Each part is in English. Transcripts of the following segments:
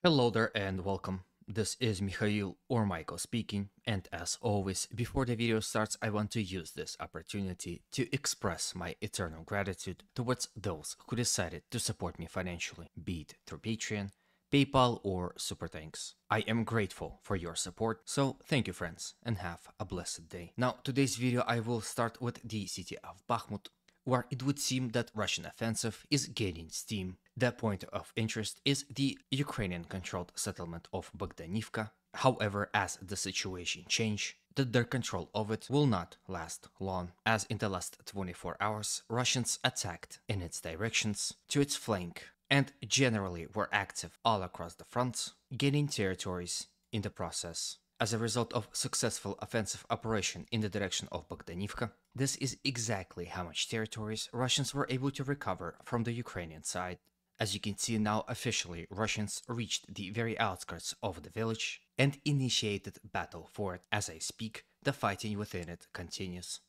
Hello there and welcome. This is Mikhail or Michael speaking, and as always, before the video starts, I want to use this opportunity to express my eternal gratitude towards those who decided to support me financially, be it through Patreon, PayPal, or Super Thanks. I am grateful for your support, so thank you friends, and have a blessed day. Now, today's video I will start with the city of Bahmut, where it would seem that Russian offensive is gaining steam. The point of interest is the Ukrainian-controlled settlement of Bohdanivka. However, as the situation changes, their control of it will not last long, as in the last 24 hours, Russians attacked in its directions to its flank and generally were active all across the front, gaining territories in the process. As a result of successful offensive operation in the direction of Bohdanivka, this is exactly how much territories Russians were able to recover from the Ukrainian side. As you can see now, officially, Russians reached the very outskirts of the village and initiated battle for it. As I speak, the fighting within it continues.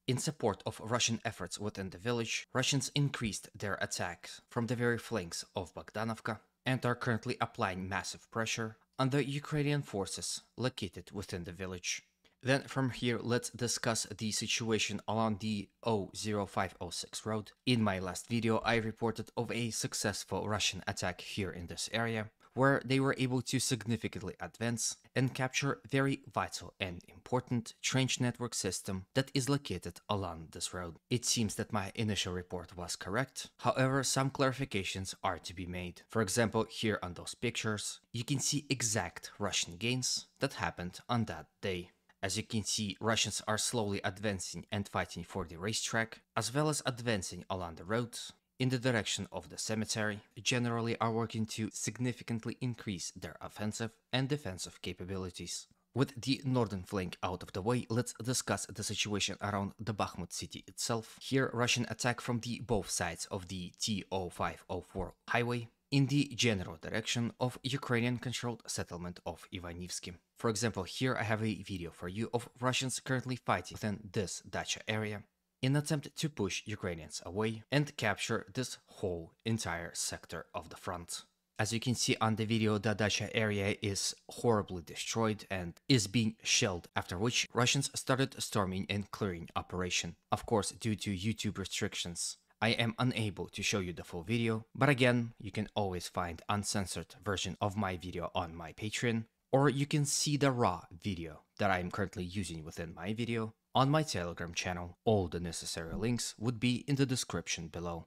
In support of Russian efforts within the village, Russians increased their attacks from the very flanks of Bohdanovka and are currently applying massive pressure on the Ukrainian forces located within the village. Then from here, let's discuss the situation along the 00506 road. In my last video, I reported of a successful Russian attack here in this area, where they were able to significantly advance and capture very vital and important trench network system that is located along this road. It seems that my initial report was correct, however some clarifications are to be made. For example, here on those pictures, you can see exact Russian gains that happened on that day. As you can see, Russians are slowly advancing and fighting for the racetrack, as well as advancing along the roads in the direction of the cemetery, generally are working to significantly increase their offensive and defensive capabilities. With the northern flank out of the way, let's discuss the situation around the Bahmut city itself. Here, Russian attack from the both sides of the T-0504 highway in the general direction of Ukrainian-controlled settlement of Ivanivsky. For example, here I have a video for you of Russians currently fighting within this dacha area in an attempt to push Ukrainians away and capture this whole entire sector of the front. As you can see on the video, the dacha area is horribly destroyed and is being shelled, after which Russians started storming and clearing operation. Of course, due to YouTube restrictions, I am unable to show you the full video, but again, you can always find uncensored version of my video on my Patreon, or you can see the raw video that I am currently using within my video on my Telegram channel. All the necessary links would be in the description below.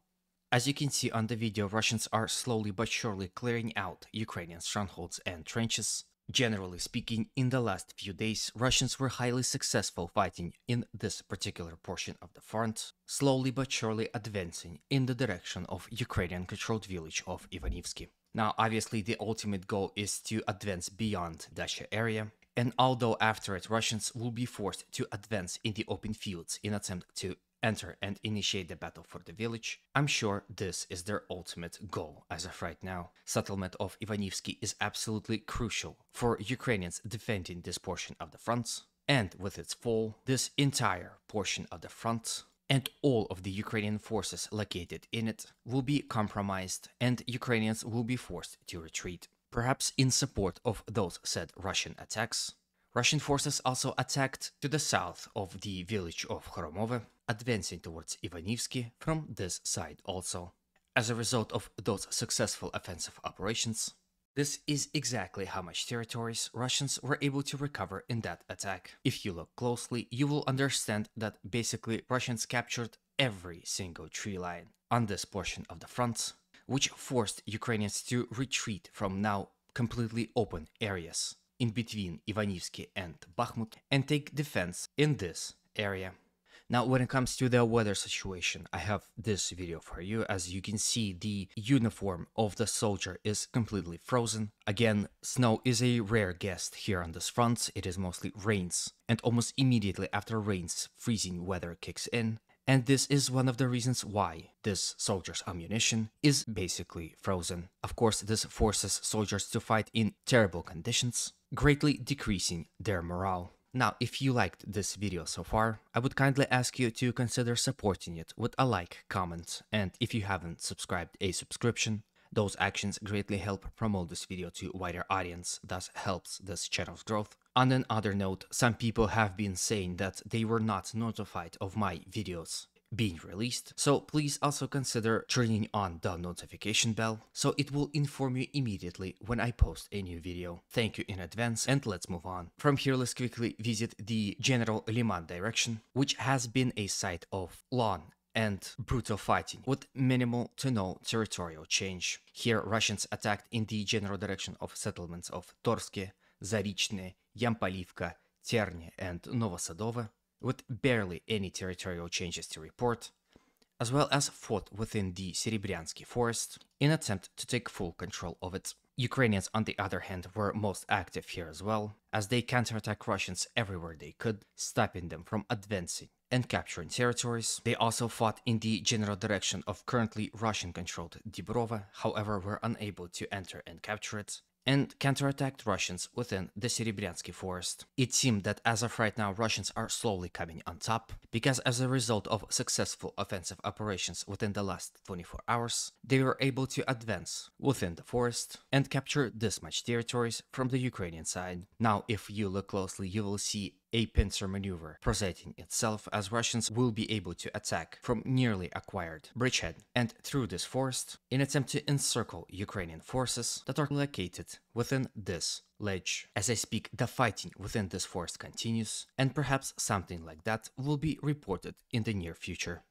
As you can see on the video, Russians are slowly but surely clearing out Ukrainian strongholds and trenches. Generally speaking, in the last few days, Russians were highly successful fighting in this particular portion of the front, slowly but surely advancing in the direction of Ukrainian-controlled village of Ivanivsky. Now, obviously, the ultimate goal is to advance beyond dacha area, and although after it Russians will be forced to advance in the open fields in attempt to enter and initiate the battle for the village, I'm sure this is their ultimate goal as of right now. Settlement of Ivanivsky is absolutely crucial for Ukrainians defending this portion of the front, and with its fall, this entire portion of the front and all of the Ukrainian forces located in it will be compromised and Ukrainians will be forced to retreat. Perhaps in support of those said Russian attacks, Russian forces also attacked to the south of the village of Khromove, advancing towards Ivanivsky from this side also. As a result of those successful offensive operations, this is exactly how much territories Russians were able to recover in that attack. If you look closely, you will understand that basically Russians captured every single tree line on this portion of the front, which forced Ukrainians to retreat from now completely open areas in between Ivanivsky and Bahmut and take defense in this area. Now, when it comes to the weather situation, I have this video for you. As you can see, the uniform of the soldier is completely frozen. Again, snow is a rare guest here on this front. It is mostly rains, and almost immediately after rains, freezing weather kicks in. And this is one of the reasons why this soldier's ammunition is basically frozen. Of course, this forces soldiers to fight in terrible conditions, greatly decreasing their morale. Now, if you liked this video so far, I would kindly ask you to consider supporting it with a like, comment, and if you haven't subscribed, a subscription. Those actions greatly help promote this video to a wider audience, thus helps this channel's growth. On another note, some people have been saying that they were not notified of my videos being released, so please also consider turning on the notification bell so it will inform you immediately when I post a new video. Thank you in advance, and let's move on. From here, let's quickly visit the general Liman direction, which has been a site of long and brutal fighting with minimal to no territorial change. Here, Russians attacked in the general direction of settlements of Torske, Zarichne, Yampolivka, Terne, and Novosadova, with barely any territorial changes to report, as well as fought within the Serebryansky forest in an attempt to take full control of it. Ukrainians, on the other hand, were most active here as well, as they counterattacked Russians everywhere they could, stopping them from advancing and capturing territories. They also fought in the general direction of currently Russian-controlled Dibrova, however were unable to enter and capture it, and counterattacked Russians within the Serebryansky forest. It seemed that as of right now, Russians are slowly coming on top, because as a result of successful offensive operations within the last 24 hours, they were able to advance within the forest and capture this much territories from the Ukrainian side. Now, if you look closely, you will see a pincer maneuver presenting itself, as Russians will be able to attack from nearly acquired bridgehead and through this forest in attempt to encircle Ukrainian forces that are located within this ledge. As I speak, the fighting within this forest continues, and perhaps something like that will be reported in the near future.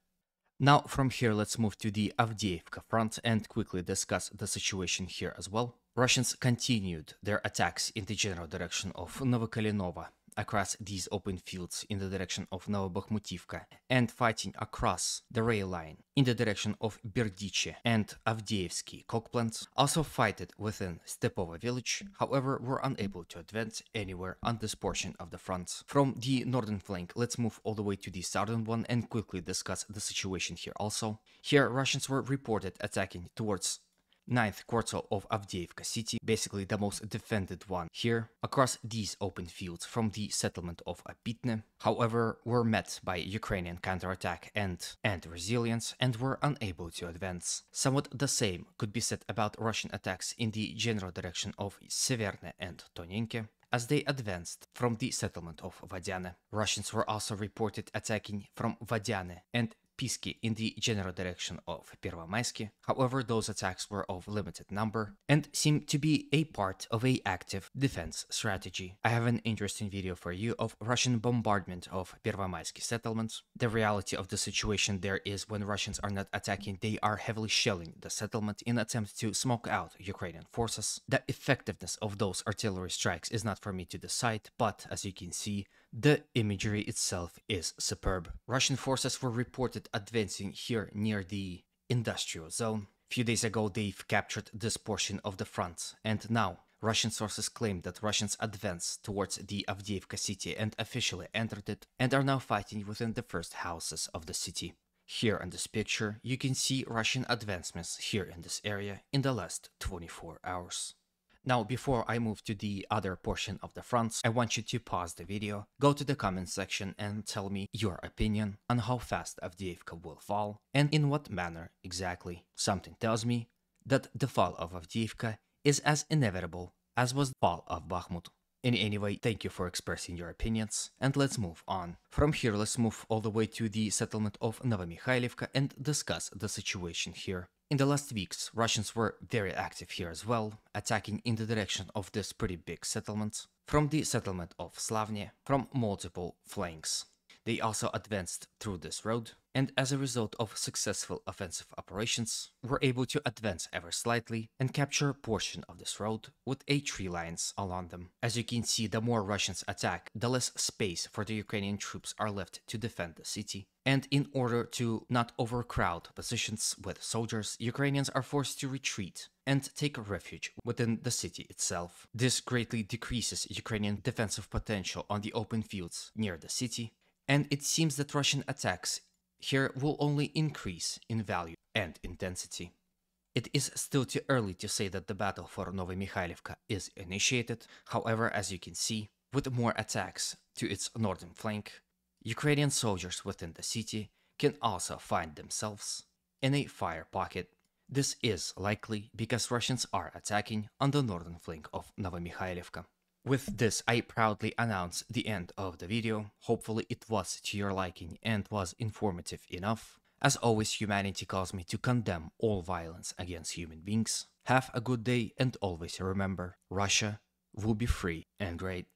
Now, from here, let's move to the Avdiivka front and quickly discuss the situation here as well. Russians continued their attacks in the general direction of Novokalinova, across these open fields in the direction of Bahmutivka, and fighting across the rail line in the direction of Berdiche and Avdiivsky cokeplants, also fighted within Stepovo village, however were unable to advance anywhere on this portion of the front. From the northern flank, let's move all the way to the southern one and quickly discuss the situation here also. Here, Russians were reported attacking towards 9th quarter of Avdiivka city, basically the most defended one here, across these open fields from the settlement of Apitne, however were met by Ukrainian counterattack and resilience and were unable to advance. Somewhat the same could be said about Russian attacks in the general direction of Severne and Tonenke, as they advanced from the settlement of Vadiane. Russians were also reported attacking from Vadiane and Piski in the general direction of Pervomaisky. However, those attacks were of limited number and seem to be a part of an active defense strategy. I have an interesting video for you of Russian bombardment of Pervomaisky settlements. The reality of the situation there is when Russians are not attacking, they are heavily shelling the settlement in attempt to smoke out Ukrainian forces. The effectiveness of those artillery strikes is not for me to decide, but as you can see, the imagery itself is superb. Russian forces were reported advancing here near the industrial zone. A few days ago, they've captured this portion of the front, and now Russian sources claim that Russians advanced towards the Avdiivka city and officially entered it, and are now fighting within the first houses of the city. Here in this picture, you can see Russian advancements here in this area in the last 24 hours. Now, before I move to the other portion of the front, I want you to pause the video, go to the comment section and tell me your opinion on how fast Avdiivka will fall and in what manner exactly. Something tells me that the fall of Avdiivka is as inevitable as was the fall of Bahmut. In any way, thank you for expressing your opinions, and let's move on. From here, let's move all the way to the settlement of Novomikhailivka and discuss the situation here. In the last weeks, Russians were very active here as well, attacking in the direction of this pretty big settlement, from the settlement of Slavne, from multiple flanks. They also advanced through this road, and as a result of successful offensive operations, were able to advance ever slightly and capture a portion of this road with tree lines along them. As you can see, the more Russians attack, the less space for the Ukrainian troops are left to defend the city. And in order to not overcrowd positions with soldiers, Ukrainians are forced to retreat and take refuge within the city itself. This greatly decreases Ukrainian defensive potential on the open fields near the city, and it seems that Russian attacks here will only increase in value and intensity. It is still too early to say that the battle for Novomikhailivka is initiated. However, as you can see, with more attacks to its northern flank, Ukrainian soldiers within the city can also find themselves in a fire pocket This is likely because Russians are attacking on the northern flank of Novomikhailivka. With this, I proudly announce the end of the video. Hopefully it was to your liking and was informative enough. As always, humanity calls me to condemn all violence against human beings. Have a good day and always remember, Russia will be free and great.